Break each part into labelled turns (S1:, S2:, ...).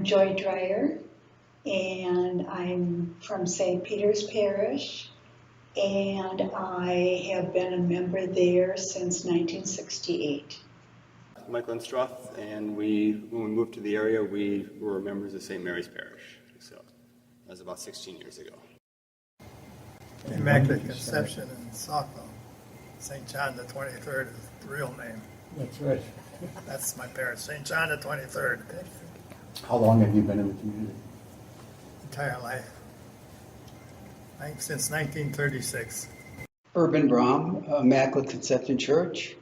S1: I'm Joy Drier, and I'm from St. Peter's Parish, and I have been a member there since 1968.
S2: Michael and Struth, and when we moved to the area, we were members of St. Mary's Parish. So that was about 16 years ago.
S3: Immaculate Conception in Saukville. St. John the 23rd is the real name.
S4: That's right.
S3: That's my parish, St. John the 23rd.
S4: How long have you been in the community?
S3: Entire life. Since 1936.
S5: Urban Braam, Immaculate Conception Church,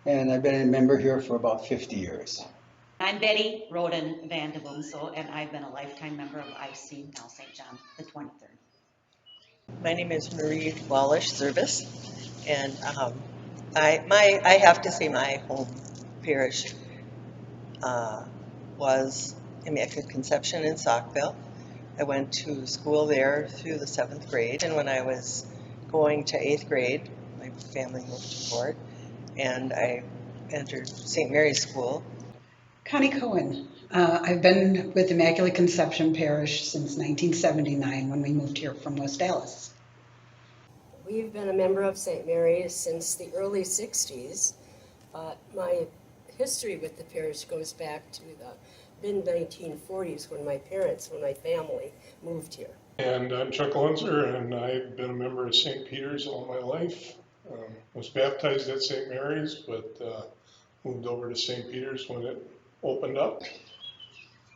S5: and I've been a member here for about 50 years.
S6: I'm Betty Roden Vandeboom, and I've been a lifetime member of IC, now St. John the 23rd.
S7: My name is Marie Wallisch, Zirbes, and I have to say my home parish was Immaculate Conception in Saukville. I went to school there through the 7th grade, and when I was going to 8th grade, my family moved to Fort, and I entered St. Mary's School.
S8: Connie Coen. I've been with Immaculate Conception Parish since 1979 when we moved here from West Dallas.
S9: We've been a member of St. Mary's since the early 60s, but my history with the parish goes back to the mid-1940s when my family moved here.
S10: And I'm Chuck Lanser, and I've been a member of St. Peter's all my life. Was baptized at St. Mary's, but moved over to St. Peter's when it opened up.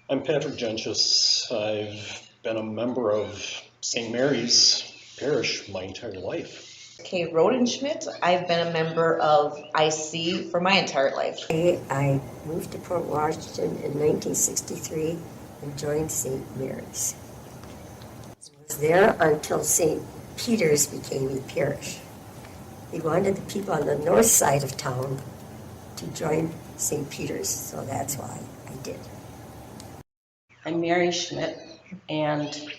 S11: I'm Patrick Jentges. I've been a member of St. Mary's Parish my entire life.
S12: Okay, Roden Schmit. I've been a member of IC for my entire life.
S13: I moved to Port Washington in 1963 and joined St. Mary's. I was there until St. Peter's became a parish. They wanted the people on the north side of town to join St. Peter's, so that's why I did.
S14: I'm Mary Schmitt, and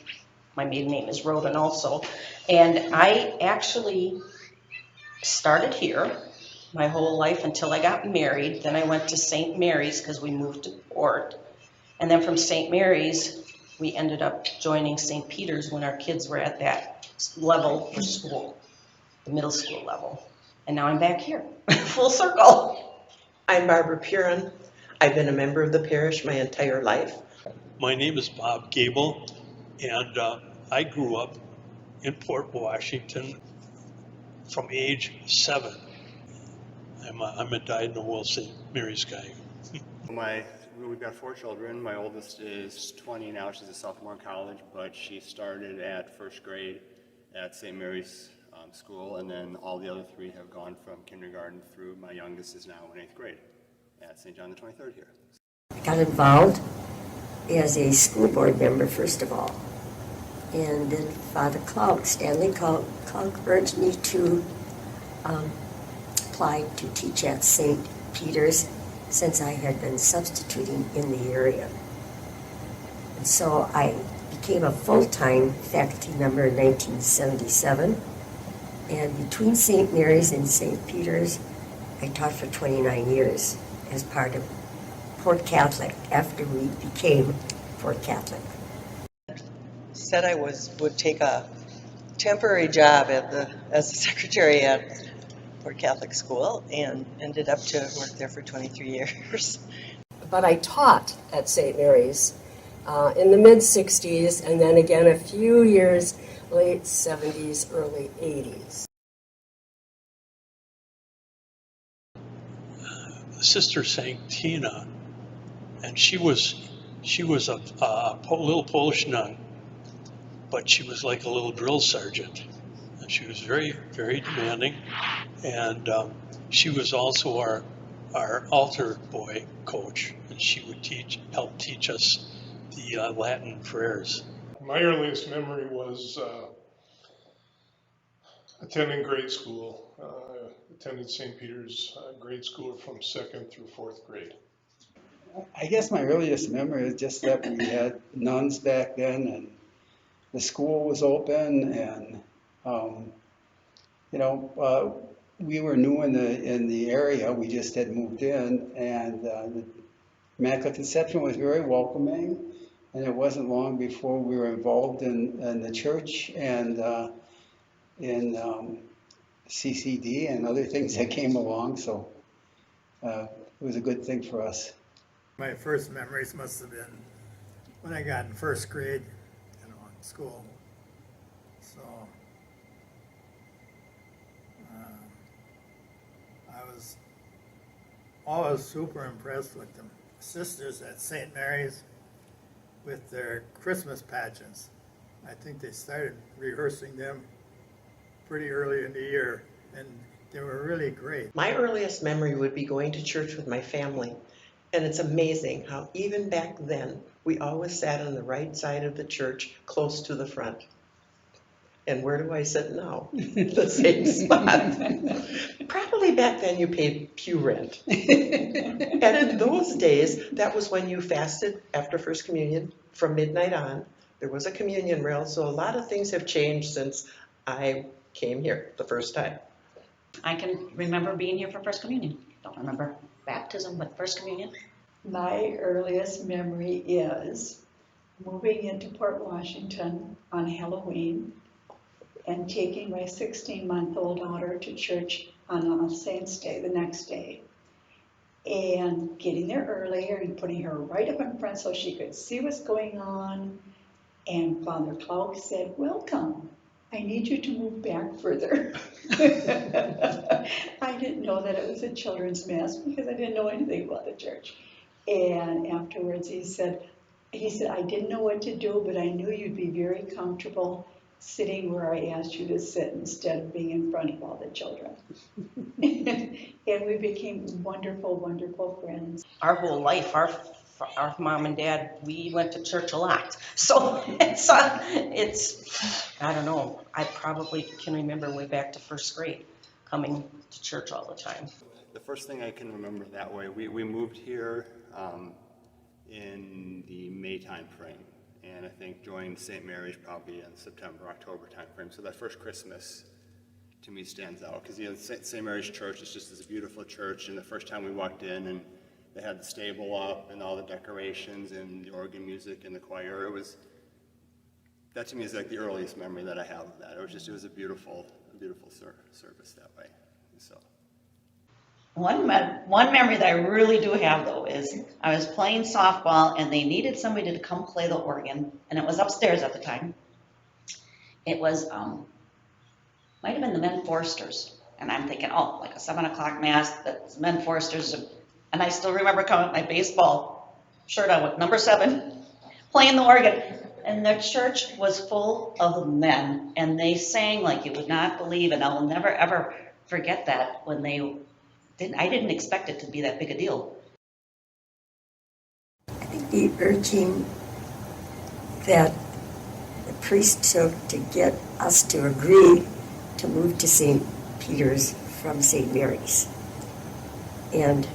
S14: my maiden name is Roden also. And I actually started here my whole life until I got married. Then I went to St. Mary's because we moved to Port. And then from St. Mary's, we ended up joining St. Peter's when our kids were at that level for school, the middle school level. And now I'm back here, full circle.
S7: I'm Barb Roob. I've been a member of the parish my entire life.
S15: My name is Bob Goebel, and I grew up in Port Washington from age 7. I'm a dyed-in-the-wool St. Mary's guy.
S2: We've got 4 children. My oldest is 20 now. She's a sophomore in college, but she started at 1st grade at St. Mary's School, and then all the other 3 have gone from kindergarten through. My youngest is now in 8th grade at St. John the 23rd here.
S13: I got involved as a school board member, first of all. And then Father Stanley Clark, urged me to apply to teach at St. Peter's since I had been substituting in the area. And so I became a full-time faculty member in 1977. And between St. Mary's and St. Peter's, I taught for 29 years as part of Port Catholic after we became Port Catholic.
S7: Said I would take a temporary job as a secretary at Port Catholic School and ended up to work there for 23 years.
S9: But I taught at St. Mary's in the mid-60s and then again a few years late 70s, early 80s.
S15: Sister Sanctina, and she was a little Polish nun, but she was like a little drill sergeant. And she was very, very demanding, and she was also our altar boy coach, and she would help teach us the Latin prayers.
S10: My earliest memory was attending grade school. Attended St. Peter's grade school from 2nd through 4th grade.
S5: I guess my earliest memory is just that we had nuns back then, and the school was open, and we were new in the area. We just had moved in, and Immaculate Conception was very welcoming, and it wasn't long before we were involved in the church and in CCD and other things that came along, so it was a good thing for us.
S3: My first memories must have been when I got in first grade, in school. So I was always super impressed with the sisters at St. Mary's with their Christmas pageants. I think they started rehearsing them pretty early in the year, and they were really great.
S7: My earliest memory would be going to church with my family. And it's amazing how even back then, we always sat on the right side of the church, close to the front. And where do I sit now? The same spot. Probably back then you paid pew rent. And in those days, that was when you fasted after First Communion from midnight on. There was a communion rail, so a lot of things have changed since I came here the first time.
S6: I can remember being here for First Communion. Don't remember baptism, but First Communion.
S1: My earliest memory is moving into Port Washington on Halloween and taking my 16-month-old daughter to church on All Saints Day, the next day, and getting there earlier and putting her right up in front so she could see what's going on. And Father Clark said, "Welcome. I need you to move back further." I didn't know that it was a children's mass because I didn't know anything about the church. And afterwards he said, "I didn't know what to do, but I knew you'd be very comfortable sitting where I asked you to sit instead of being in front of all the children." And we became wonderful, wonderful friends.
S14: Our whole life, our mom and dad, we went to church a lot. So it's I don't know, I probably can remember way back to first grade coming to church all the time.
S2: The first thing I can remember that way, we moved here in the May time frame, and I think joined St. Mary's probably in September, October time frame. So that first Christmas to me stands out because St. Mary's Church is just this beautiful church, and the first time we walked in and they had the stable up and all the decorations and the organ music and the choir, that to me is like the earliest memory that I have of that. It was a beautiful service that way. So.
S6: One memory that I really do have, though, is I was playing softball and they needed somebody to come play the organ, and it was upstairs at the time. It was, might have been the Men Foresters, and I'm thinking, oh, like a 7 o'clock mass, that's Men Foresters, and I still remember coming with my baseball shirt on with number 7, playing the organ, and the church was full of men, and they sang like you would not believe, and I'll never ever forget that when I didn't expect it to be that big a deal.
S13: I think the urging that the priest took to get us to agree to move to St. Peter's from St. Mary's. And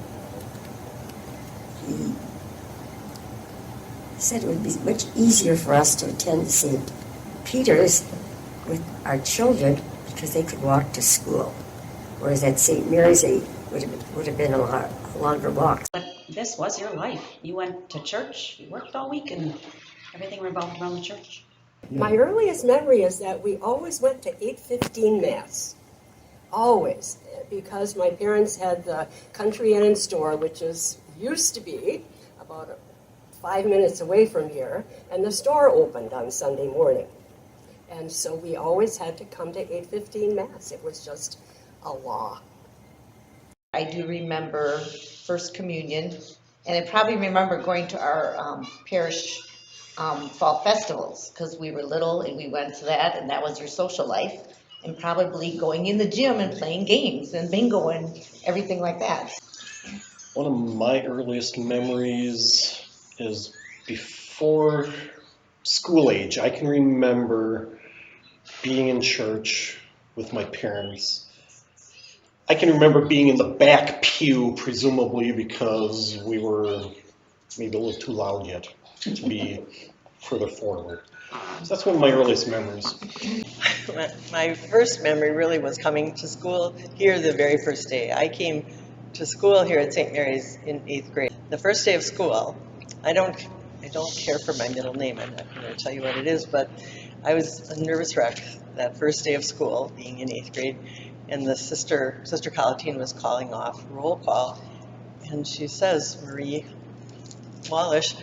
S13: he said it would be much easier for us to attend St. Peter's with our children because they could walk to school. Whereas at St. Mary's, they would have been a longer walk.
S6: But this was your life. You went to church, you worked all week, and everything revolved around the church.
S9: My earliest memory is that we always went to 8:15 Mass. Always. Because my parents had the Country Inn and Store, which used to be about 5 minutes away from here, and the store opened on Sunday morning. And so we always had to come to 8:15 Mass. It was just a law.
S12: I do remember First Communion, and I probably remember going to our parish fall festivals because we were little and we went to that, and that was your social life, and probably going in the gym and playing games and bingo and everything like that.
S11: One of my earliest memories is before school age. I can remember being in church with my parents. I can remember being in the back pew, presumably because we were maybe a little too loud yet to be further forward. So that's one of my earliest memories.
S7: My first memory really was coming to school here the very first day. I came to school here at St. Mary's in 8th grade. the first day of school, I don't care for my middle name. I'm not going to tell you what it is, but I was a nervous wreck that first day of school, being in 8th grade, and the Sister Collatine was calling off roll call, and she says, Marie Wallisch,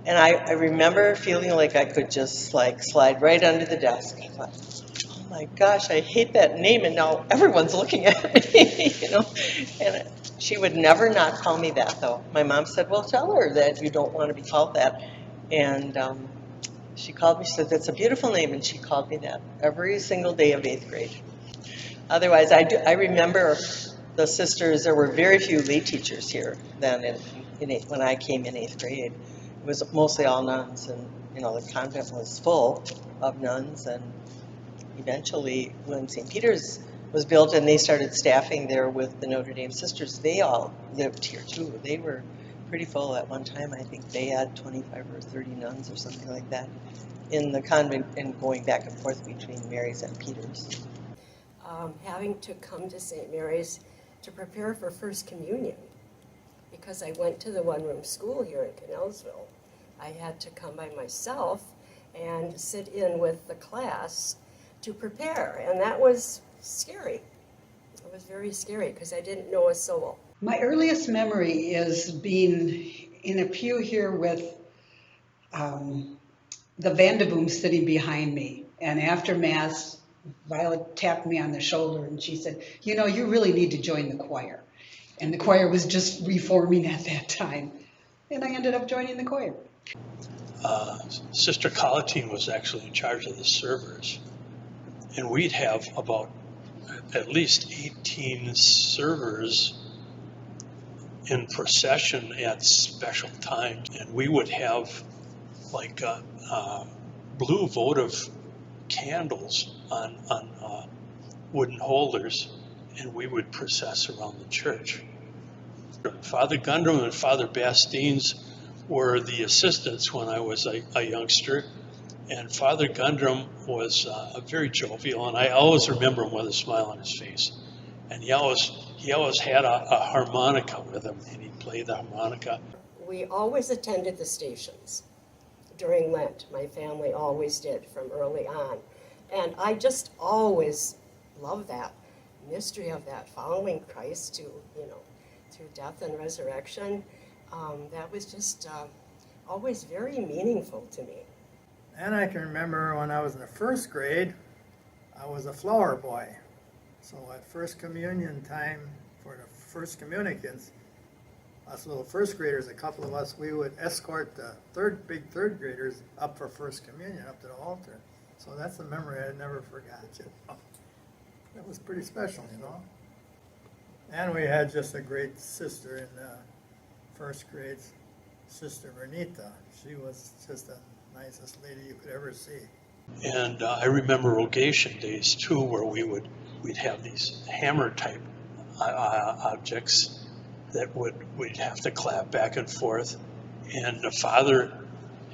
S7: and I remember feeling like I could just like slide right under the desk. I thought, oh my gosh, I hate that name, and now everyone's looking at me, you know. And she would never not call me that, though. My mom said, well, tell her that you don't want to be called that. And she called me, she said, that's a beautiful name, and she called me that every single day of 8th grade. Otherwise, I remember the sisters, there were very few lay teachers here then when I came in 8th grade. It was mostly all nuns, and you know, the convent was full of nuns, and eventually when St. Peter's was built and they started staffing there with the Notre Dame sisters, they all lived here too. They were pretty full at one time. I think they had 25 or 30 nuns or something like that in the convent, and going back and forth between Mary's and Peter's.
S9: Having to come to St. Mary's to prepare for First Communion, because I went to the one-room school here in Connellsville. I had to come by myself and sit in with the class to prepare, and that was scary. It was very scary because I didn't know a soul.
S8: My earliest memory is being in a pew here with the Vandeboom sitting behind me. And after Mass, Violet tapped me on the shoulder and she said, you know, you really need to join the choir. And the choir was just reforming at that time. And I ended up joining the choir.
S15: Sister Collatine was actually in charge of the servers. And we'd have about at least 18 servers in procession at special times. And we would have like blue votive candles on wooden holders, and we would process around the church. Father Gundrum and Father Bastines were the assistants when I was a youngster, and Father Gundrum was very jovial, and I always remember him with a smile on his face. And he always had a harmonica with him, and he'd play the harmonica.
S9: We always attended the stations during Lent. My family always did from early on. And I just always loved that mystery of that following Christ to, you know, through death and resurrection. That was just always very meaningful to me.
S3: And I can remember when I was in the first grade, I was a flower boy. So at First Communion time for the first communicants, us little first graders, a couple of us, we would escort the big third graders up for First Communion, up to the altar. So that's a memory I never forgot. You know? That was pretty special, you know. And we had just a great sister in first grade, Sister Vernita. She was just the nicest lady you could ever see.
S15: And I remember rogation days too, where we'd have these hammer type objects that we'd have to clap back and forth, and the Father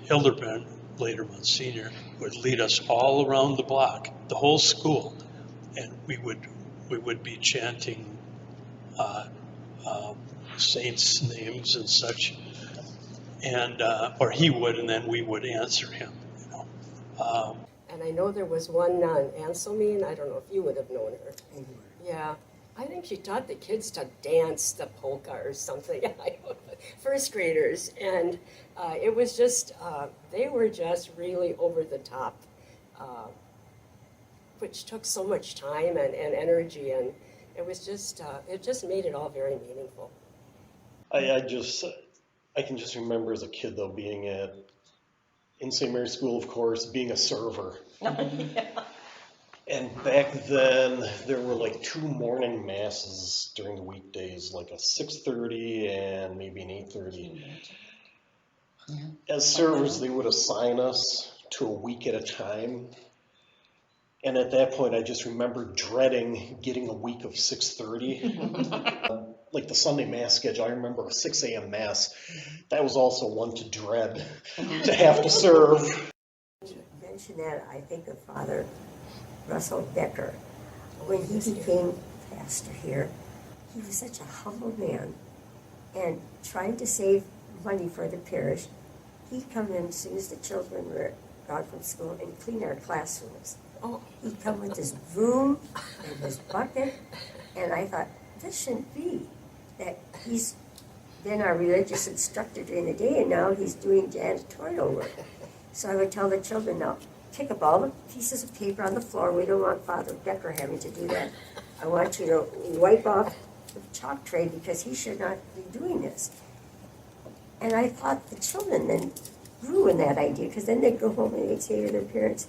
S15: Hildebrand, later Monsignor, would lead us all around the block, the whole school, and we would be chanting saints' names and such, and or he would, and then we would answer him. You know.
S9: And I know there was one nun, Anselmine, I don't know if you would have known her. Yeah, I think she taught the kids to dance the polka or something, first graders. And it was just, they were just really over the top, which took so much time and energy. And it was just, it just made it all very meaningful.
S11: I can just remember as a kid though, being in St. Mary's School, of course, being a server.
S14: Yeah.
S11: And back then, there were like 2 morning masses during the weekdays, like a 6:30 and maybe an 8:30. As servers, they would assign us to a week at a time. And at that point, I just remember dreading getting a week of 6:30. Like the Sunday Mass schedule, I remember a 6 a.m. Mass. That was also one to dread, to have to serve.
S13: To mention that, I think of Father Russell Becker. When he became pastor here, he was such a humble man. and trying to save money for the parish, he'd come in as soon as the children were gone from school and clean our classrooms.
S9: Oh,
S13: He'd come with his broom and his bucket, and I thought, this shouldn't be. That he's been our religious instructor during the day, and now he's doing janitorial work. So I would tell the children, now, pick up all the pieces of paper on the floor. We don't want Father Becker having to do that. I want you to wipe off the chalk tray because he should not be doing this. And I thought the children then grew in that idea, because then they'd go home and they'd say to their parents,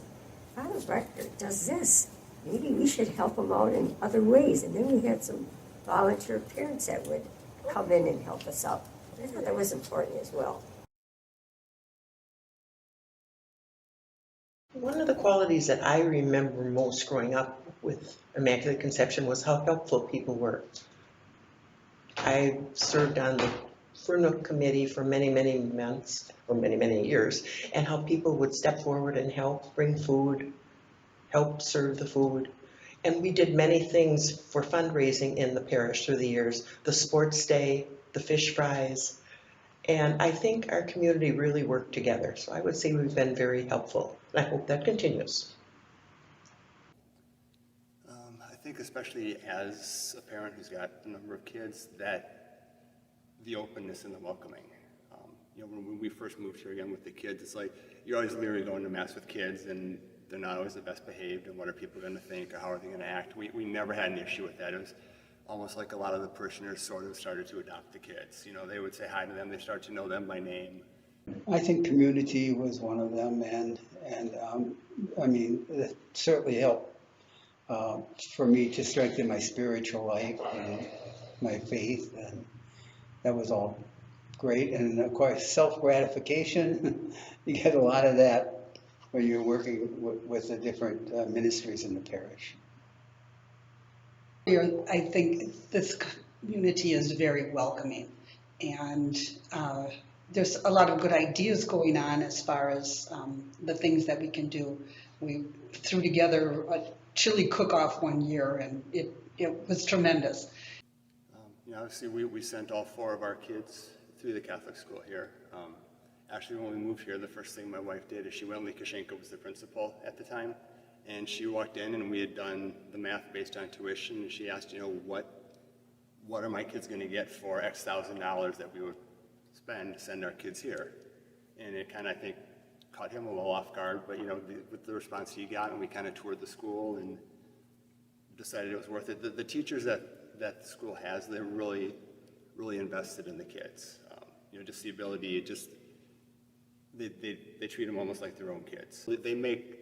S13: Father Becker does this. Maybe we should help him out in other ways. And then we had some volunteer parents that would come in and help us out. I thought that was important as well.
S7: One of the qualities that I remember most growing up with Immaculate Conception was how helpful people were. I served on the Furnook committee for many, many months, or many, many years, and how people would step forward and help bring food, help serve the food. And we did many things for fundraising in the parish through the years, the sports day, the fish fries, and I think our community really worked together. So I would say we've been very helpful, and I hope that continues.
S2: I think especially as a parent who's got a number of kids, that the openness and the welcoming. You know, when we first moved here again with the kids, it's like you're always literally going to mass with kids, and they're not always the best behaved, and what are people going to think, or how are they going to act? We never had an issue with that. It was almost like a lot of the parishioners sort of started to adopt the kids. You know, they would say hi to them, they start to know them by name.
S5: I think community was one of them, and I mean, it certainly helped for me to strengthen my spiritual life and my faith, and that was all great. And of course, self-gratification, you get a lot of that when you're working with the different ministries in the parish.
S8: I think this community is very welcoming, and there's a lot of good ideas going on as far as the things that we can do. We threw together a chili cook-off one year, and it was tremendous.
S2: You know, obviously we sent all 4 of our kids through the Catholic school here. Actually, when we moved here, the first thing my wife did is she went, Lukashenko was the principal at the time, and she walked in and we had done the math based on tuition, and she asked, you know, what are my kids going to get for X thousand dollars that we would spend to send our kids here? And it kind of, I think, caught him a little off guard, but you know, with the response he got, and we kind of toured the school and decided it was worth it. The teachers that the school has, they're really, really invested in the kids. You know, just the ability, they treat them almost like their own kids. They make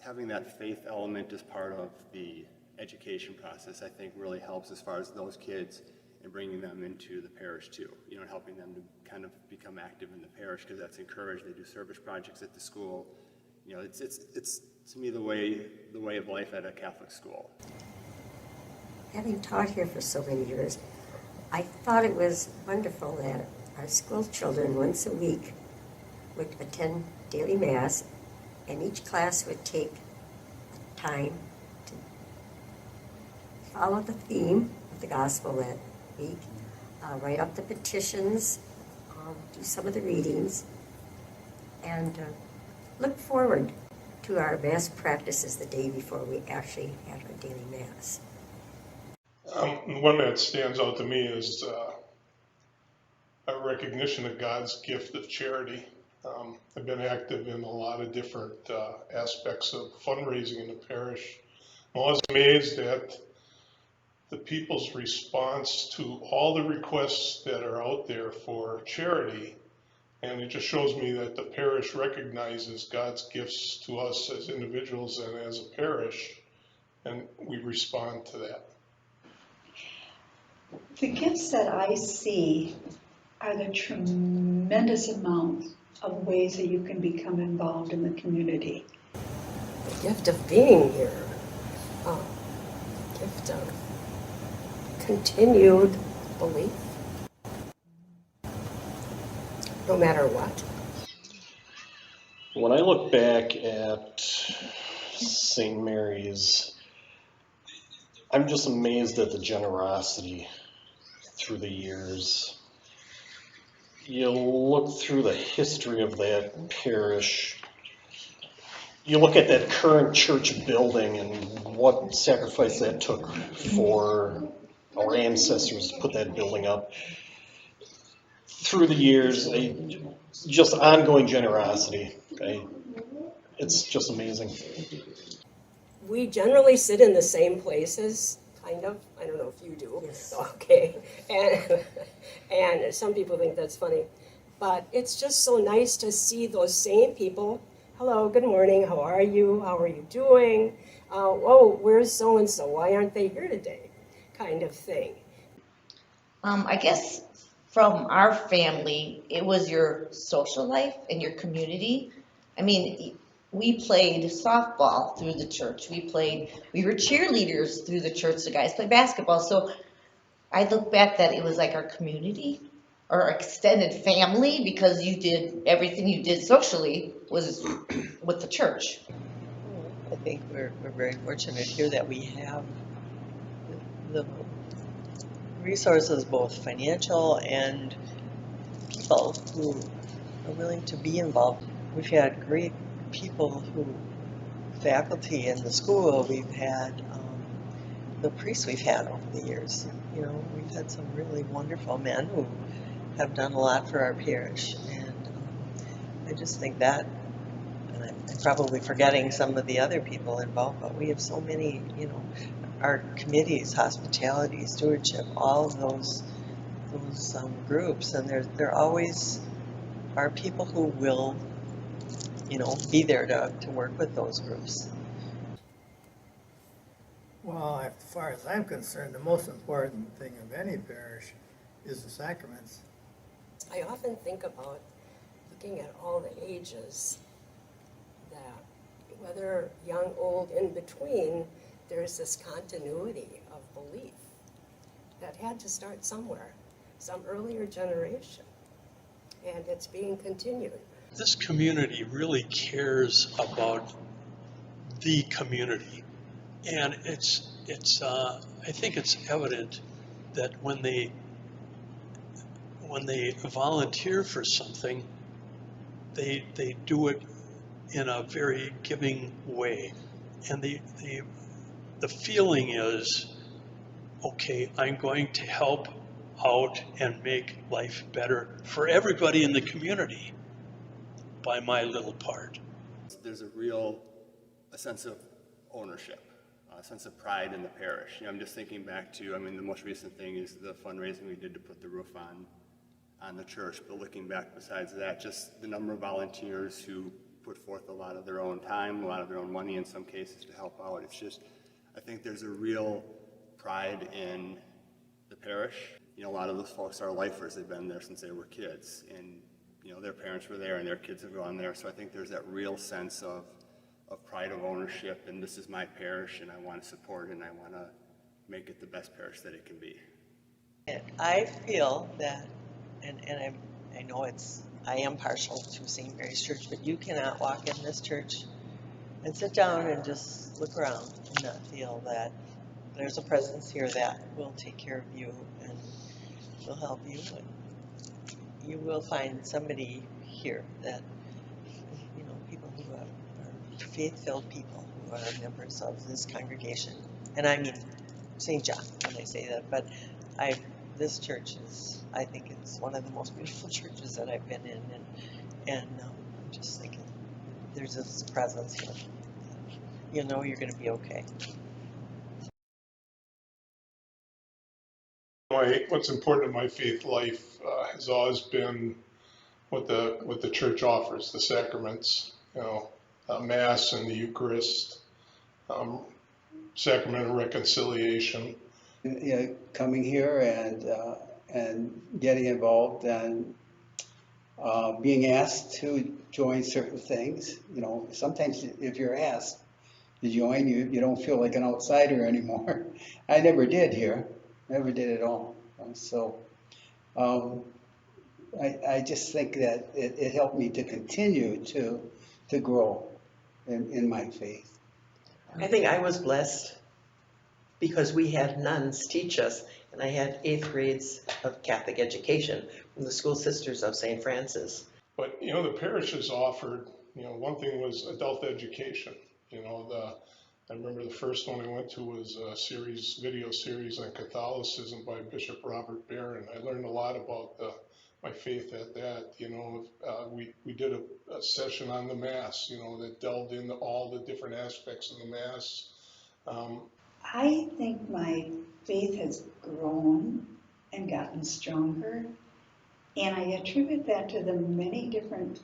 S2: having that faith element as part of the education process, I think, really helps as far as those kids and bringing them into the parish too. You know, and helping them to kind of become active in the parish, because that's encouraged. They do service projects at the school. You know, it's to me the way of life at a Catholic school.
S13: Having taught here for so many years, I thought it was wonderful that our school children once a week would attend daily mass, and each class would take time to follow the theme of the gospel that week, write up the petitions, do some of the readings, and look forward to our mass practices the day before we actually have our daily mass.
S10: One that stands out to me is a recognition of God's gift of charity. I've been active in a lot of different aspects of fundraising in the parish. I'm always amazed at the people's response to all the requests that are out there for charity. And it just shows me that the parish recognizes God's gifts to us as individuals and as a parish, and we respond to that.
S1: The gifts that I see are the tremendous amount of ways that you can become involved in the community.
S9: The gift of being here. The gift of continued belief. No matter what.
S11: When I look back at St. Mary's, I'm just amazed at the generosity through the years. you look through the history of that parish, you look at that current church building and what sacrifice that took for our ancestors to put that building up. Through the years, just ongoing generosity. It's just amazing.
S9: We generally sit in the same places, kind of. I don't know if you do.
S13: Yes.
S9: Okay. And some people think that's funny. But it's just so nice to see those same people. Hello, good morning. How are you? How are you doing? Oh, where's so-and-so? Why aren't they here today? Kind of thing.
S12: I guess from our family, it was your social life and your community. I mean, we played softball through the church. We were cheerleaders through the church. The guys played basketball. So I look back that it was like our community or extended family because you did everything you did socially was with the church.
S7: I think we're very fortunate here that we have the resources, both financial and people who are willing to be involved. We've had great people faculty in the school. We've had the priests we've had over the years. You know, we've had some really wonderful men who have done a lot for our parish, and I just think that, and I'm probably forgetting some of the other people involved, but we have so many, you know, our committees, hospitality, stewardship, all of those groups, and there always are people who will, you know, be there to work with those groups.
S3: Well, as far as I'm concerned, the most important thing of any parish is the sacraments.
S9: I often think about looking at all the ages, that whether young, old, in between, there's this continuity of belief that had to start somewhere, some earlier generation, and it's being continued.
S15: This community really cares about the community. And I think it's evident that when they volunteer for something, they do it in a very giving way. And the feeling is, okay, I'm going to help out and make life better for everybody in the community by my little part.
S2: There's a sense of ownership, a sense of pride in the parish. You know, I'm just thinking back to, I mean, the most recent thing is the fundraising we did to put the roof on the church. But looking back, besides that, just the number of volunteers who put forth a lot of their own time, a lot of their own money in some cases to help out. It's just, I think there's a real pride in the parish. You know, a lot of those folks are lifers. They've been there since they were kids, and you know, their parents were there and their kids have gone there. So I think there's that real sense of pride of ownership, and this is my parish and I want to support it and I want to make it the best parish that it can be.
S7: And I feel that, and I know I am partial to St. Mary's Church, but you cannot walk in this church and sit down and just look around and not feel that there's a presence here that will take care of you and will help you. And you will find somebody here that, you know, people who are faith-filled people who are members of this congregation. And I mean St. John when I say that, but this church is, I think it's one of the most beautiful churches that I've been in, and I'm just thinking there's this presence here. You know you're going to be okay.
S10: What's important in my faith life has always been what the church offers, the sacraments, you know, Mass and the Eucharist, sacrament of reconciliation.
S5: You know, coming here and getting involved and being asked to join certain things. You know, sometimes if you're asked to join, you don't feel like an outsider anymore. I never did here, never did at all. So I just think that it helped me to continue to grow in my faith.
S16: I think I was blessed
S7: because we had nuns teach us, and I had 8th grades of Catholic education from the School Sisters of St. Francis.
S10: But, you know, the parish has offered, you know, one thing was adult education. You know, I remember the first one I went to was a video series on Catholicism by Bishop Robert Berthiaume. I learned a lot about my faith at that. You know, we did a session on the Mass, you know, that delved into all the different aspects of the Mass.
S1: I think my faith has grown and gotten stronger, and I attribute that to the many different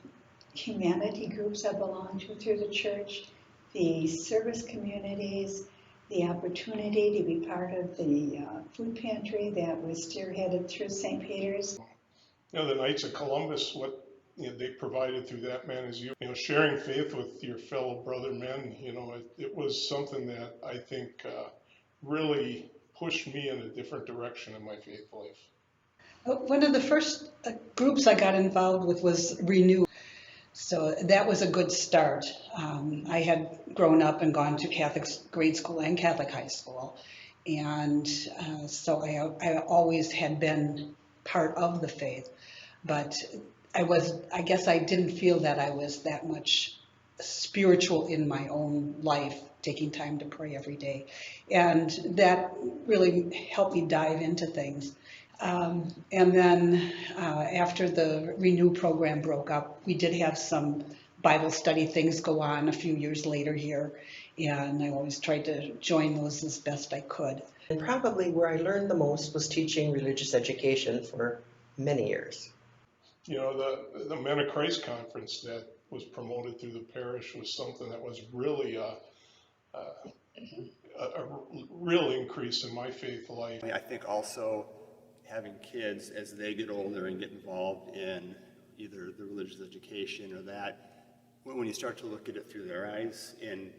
S1: humanity groups I belong to through the church, the service communities, the opportunity to be part of the food pantry that was spearheaded through St. Peter's.
S10: You know, the Knights of Columbus, what they provided through that man is, you know, sharing faith with your fellow brother men. You know, it was something that I think really pushed me in a different direction in my faith life.
S8: One of the first groups I got involved with was Renew. So that was a good start. I had grown up and gone to Catholic grade school and Catholic high school. And so I always had been part of the faith. But I guess I didn't feel that I was that much spiritual in my own life, taking time to pray every day. And that really helped me dive into things. And then after the Renew program broke up, we did have some Bible study things go on a few years later here, and I always tried to join those as best I could.
S7: And probably where I learned the most was teaching religious education for many years.
S10: You know, the Men of Christ conference that was promoted through the parish was something that was really a real increase in my faith life.
S2: I think also having kids as they get older and get involved in either the religious education or that, when you start to look at it through their eyes and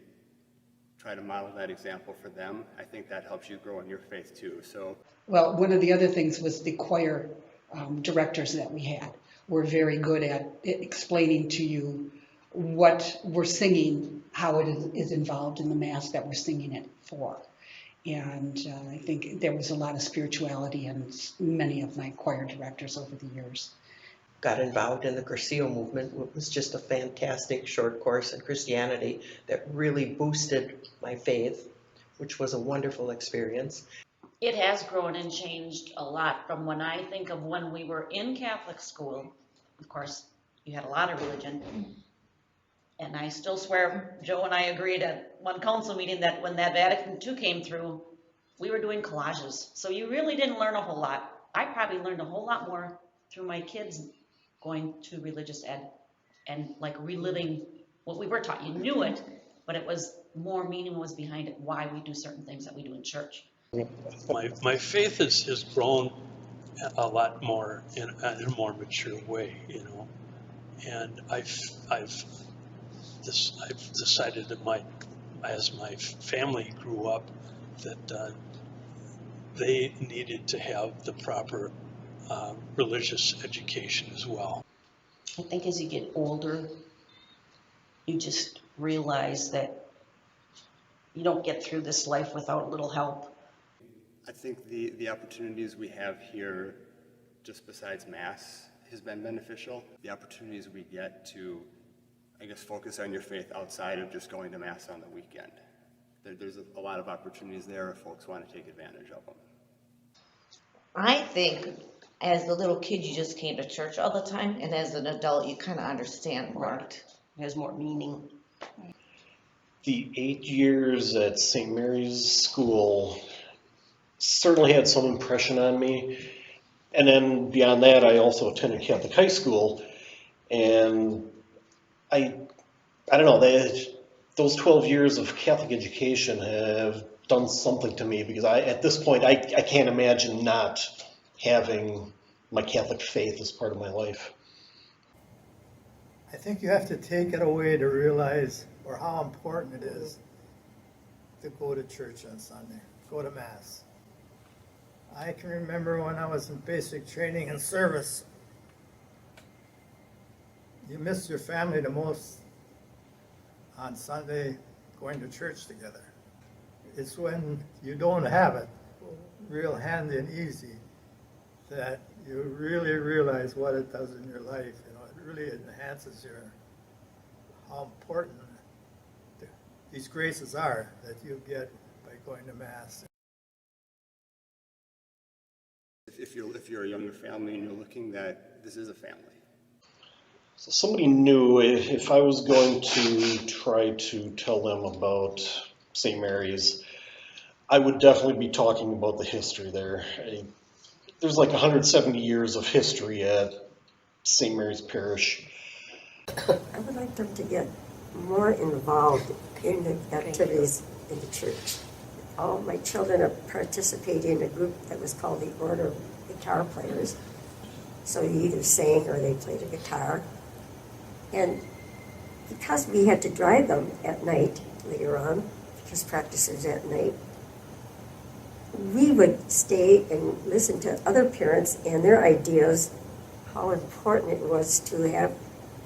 S2: try to model that example for them, I think that helps you grow in your faith too. So,
S8: well, one of the other things was the choir directors that we had were very good at explaining to you what we're singing, how it is involved in the Mass that we're singing it for. And I think there was a lot of spirituality in many of my choir directors over the years.
S7: Got involved in the Cursillo movement. It was just a fantastic short course in Christianity that really boosted my faith, which was a wonderful experience.
S6: It has grown and changed a lot from when I think of when we were in Catholic school. Of course, you had a lot of religion. And I still swear, Joe and I agreed at one council meeting that when that Vatican II came through, we were doing collages. So you really didn't learn a whole lot. I probably learned a whole lot more through my kids going to religious ed and like reliving what we were taught. You knew it, but it was more meaning was behind it, why we do certain things that we do in church.
S15: My faith has grown a lot more in a more mature way, you know, and I've decided that as my family grew up, that they needed to have the proper religious education as well.
S14: I think as you get older, you just realize that you don't get through this life without a little help.
S2: I think the opportunities we have here, just besides Mass, has been beneficial. The opportunities we get to, I guess, focus on your faith outside of just going to Mass on the weekend. There's a lot of opportunities there if folks want to take advantage of them.
S12: I think as a little kid, you just came to church all the time, and as an adult, you kind of understand more.
S14: Right. It has more meaning.
S11: The 8 years at St. Mary's School certainly had some impression on me. And then beyond that, I also attended Catholic high school. And I don't know, those 12 years of Catholic education have done something to me, because at this point, I can't imagine not having my Catholic faith as part of my life.
S3: I think you have to take it away to realize or how important it is to go to church on Sunday, go to Mass. I can remember when I was in basic training and service, you miss your family the most on Sunday going to church together. it's when you don't have it real handy and easy that you really realize what it does in your life. You know, it really enhances how important these graces are that you get by going to Mass.
S2: If you're a younger family and you're looking, that this is a family.
S11: So somebody knew if I was going to try to tell them about St. Mary's, I would definitely be talking about the history there. There's like 170 years of history at St. Mary's Parish.
S13: I would like them to get more involved in the activities in the church. All my children are participating in a group that was called the Order of Guitar Players. So you either sang or they played a guitar. And because we had to drive them at night later on, because practice is at night, we would stay and listen to other parents and their ideas, how important it was to have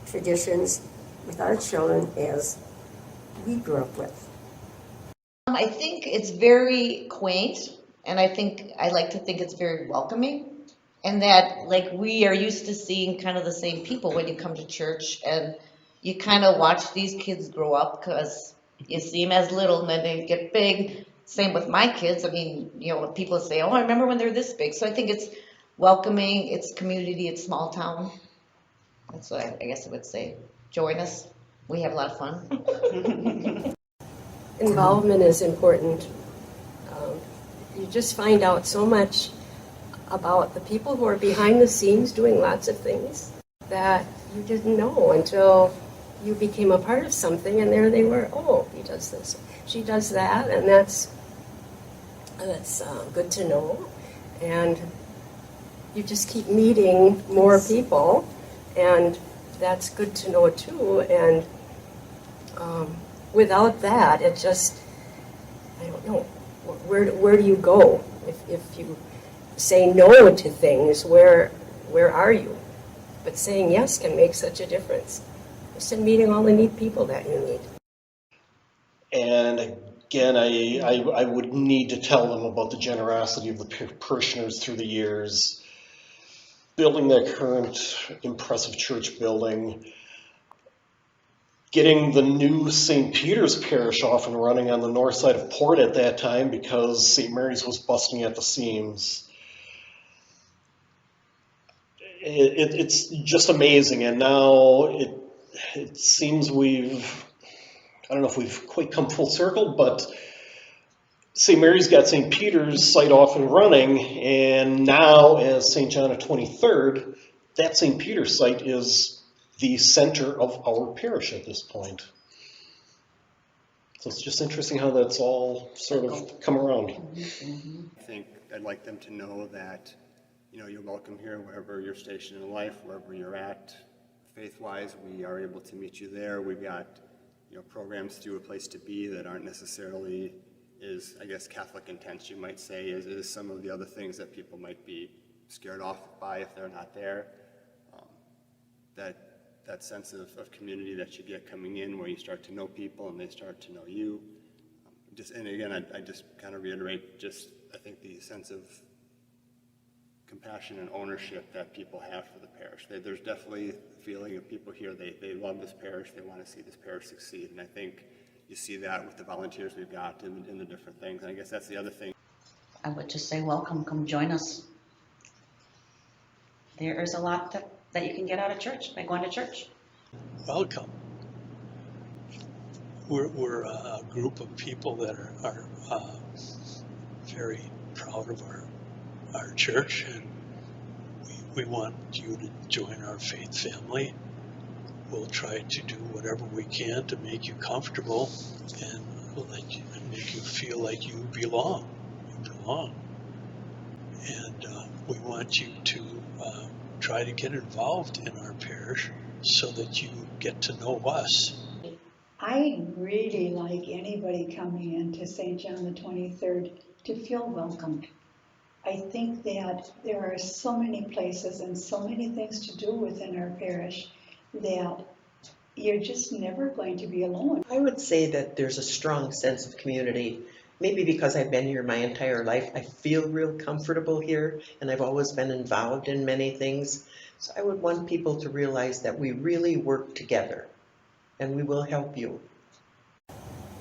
S13: traditions with our children as we grew up with.
S12: I think it's very quaint, and I like to think it's very welcoming, and that like we are used to seeing kind of the same people when you come to church, and you kind of watch these kids grow up because you see them as little and then they get big. Same with my kids. I mean, you know, people say, "Oh, I remember when they're this big." So I think it's welcoming, it's community, it's small town. That's what I guess I would say. Join us. We have a lot of fun.
S9: Involvement is important. You just find out so much about the people who are behind the scenes doing lots of things that you didn't know until you became a part of something, and there they were. Oh, he does this, she does that, and that's good to know. And you just keep meeting more people, and that's good to know too. And without that, it just, I don't know, where do you go if you say no to things? Where are you? But saying yes can make such a difference. Just in meeting all the neat people that you need.
S11: And again, I would need to tell them about the generosity of the parishioners through the years, building that current impressive church building, getting the new St. Peter's Parish off and running on the north side of Port at that time because St. Mary's was busting at the seams. It's just amazing, and now it seems I don't know if we've quite come full circle, but St. Mary's got St. Peter's site off and running, and now as St. John of 23rd, that St. Peter's site is the center of our parish at this point. So it's just interesting how that's all sort of come around.
S2: I think I'd like them to know that, you know, you're welcome here wherever your station in life, wherever you're at. Faith-wise, we are able to meet you there. We've got, you know, programs through A Place to Be that aren't necessarily as, I guess, Catholic intense, you might say, is some of the other things that people might be scared off by if they're not there. That sense of community that you get coming in, where you start to know people and they start to know you. And again, I just kind of reiterate, I think the sense of compassion and ownership that people have for the parish. There's definitely a feeling of people here, they love this parish, they want to see this parish succeed, and I think you see that with the volunteers we've got in the different things, and I guess that's the other thing.
S6: I would just say welcome, come join us. There is a lot that you can get out of church by going to church.
S15: Welcome. We're a group of people that are very proud of our church, and we want you to join our faith family. We'll try to do whatever we can to make you comfortable and make you feel like you belong. And we want you to try to get involved in our parish so that you get to know us.
S1: I really like anybody coming into St. John the 23rd to feel welcomed. I think that there are so many places and so many things to do within our parish that you're just never going to be alone.
S7: I would say that there's a strong sense of community maybe because I've been here my entire life, I feel real comfortable here, and I've always been involved in many things. So I would want people to realize that we really work together, and we will help you.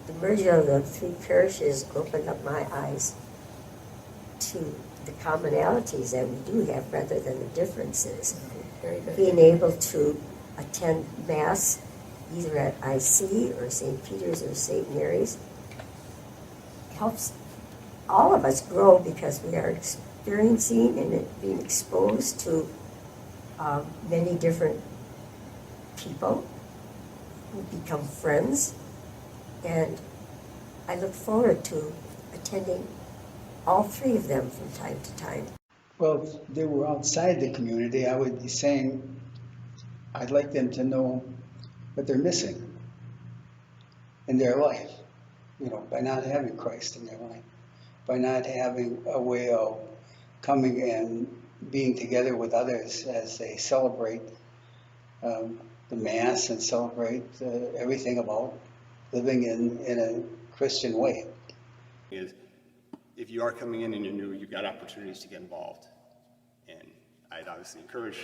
S13: The merger of the three parishes opened up my eyes to the commonalities that we do have rather than the differences.
S9: Very good.
S13: Being able to attend Mass either at IC or St. Peter's or St. Mary's helps all of us grow because we are experiencing and being exposed to many different people who become friends. And I look forward to attending all three of them from time to time.
S5: Well, if they were outside the community, I would be saying, I'd like them to know what they're missing in their life, you know, by not having Christ in their life, by not having a way of coming and being together with others as they celebrate the Mass and celebrate everything about living in a Christian way.
S2: Is if you are coming in and you're new, you've got opportunities to get involved. And I'd obviously encourage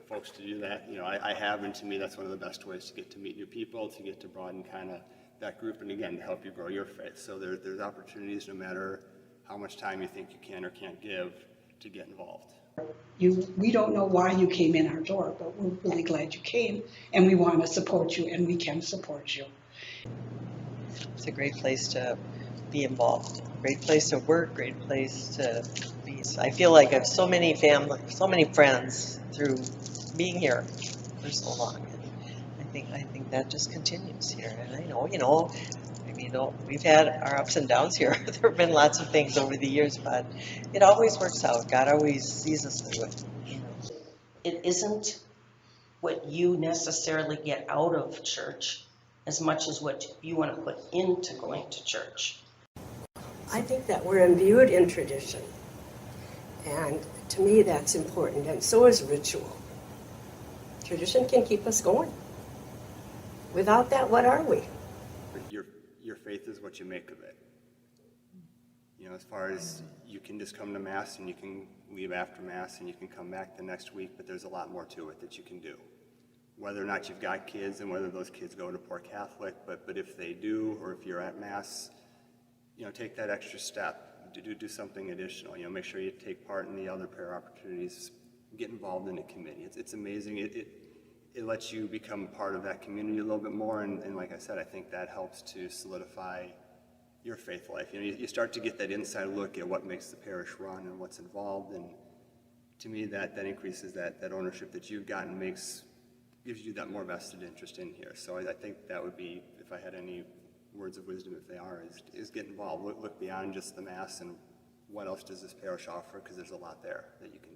S2: folks to do that. You know, I have, and to me, that's one of the best ways to get to meet new people, to get to broaden kind of that group, and again, to help you grow your faith. So there's opportunities no matter how much time you think you can or can't give to get involved.
S8: We don't know why you came in our door, but we're really glad you came, and we want to support you, and we can support you.
S7: It's a great place to be involved, great place to work, great place to be. I feel like I have so many family, so many friends through being here for so long. And I think that just continues here. And I know, you know, I mean, we've had our ups and downs here. There have been lots of things over the years, but it always works out. God always sees us through it. You know.
S14: It isn't what you necessarily get out of church as much as what you want to put into going to church.
S9: I think that we're imbued in tradition. And to me, that's important. And so is ritual. Tradition can keep us going. Without that, what are we?
S2: Your faith is what you make of it. You know, as far as you can just come to Mass and you can leave after Mass and you can come back the next week, but there's a lot more to it that you can do. Whether or not you've got kids and whether those kids go to Poor Catholic, but if they do, or if you're at Mass, you know, take that extra step, do something additional. You know, make sure you take part in the other prayer opportunities, get involved in a committee. It's amazing. It lets you become part of that community a little bit more, and like I said, I think that helps to solidify your faith life. You know, you start to get that inside look at what makes the parish run and what's involved, and to me, that increases that ownership that you've gotten, gives you that more vested interest in here. So I think that would be, if I had any words of wisdom, if they are, is get involved. Look beyond just the Mass and what else does this parish offer, because there's a lot there that you can do.